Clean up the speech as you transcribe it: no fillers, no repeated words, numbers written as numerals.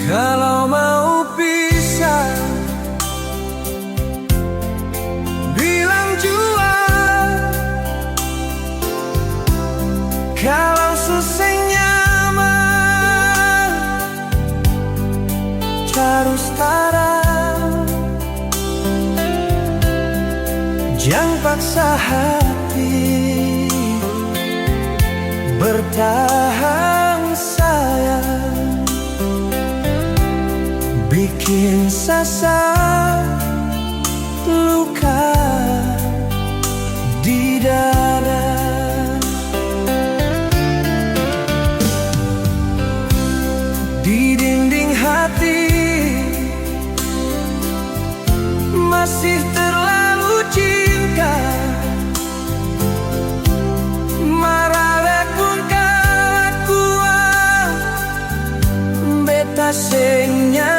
Kalau mau pisah, bilang jua. Kalau susah nyaman, terus tarang. Jangan paksa hati bertahan sayang, bikin sasa luka di dada. Di dinding hati masih terlalu cinta, marah kun kakuan beta senya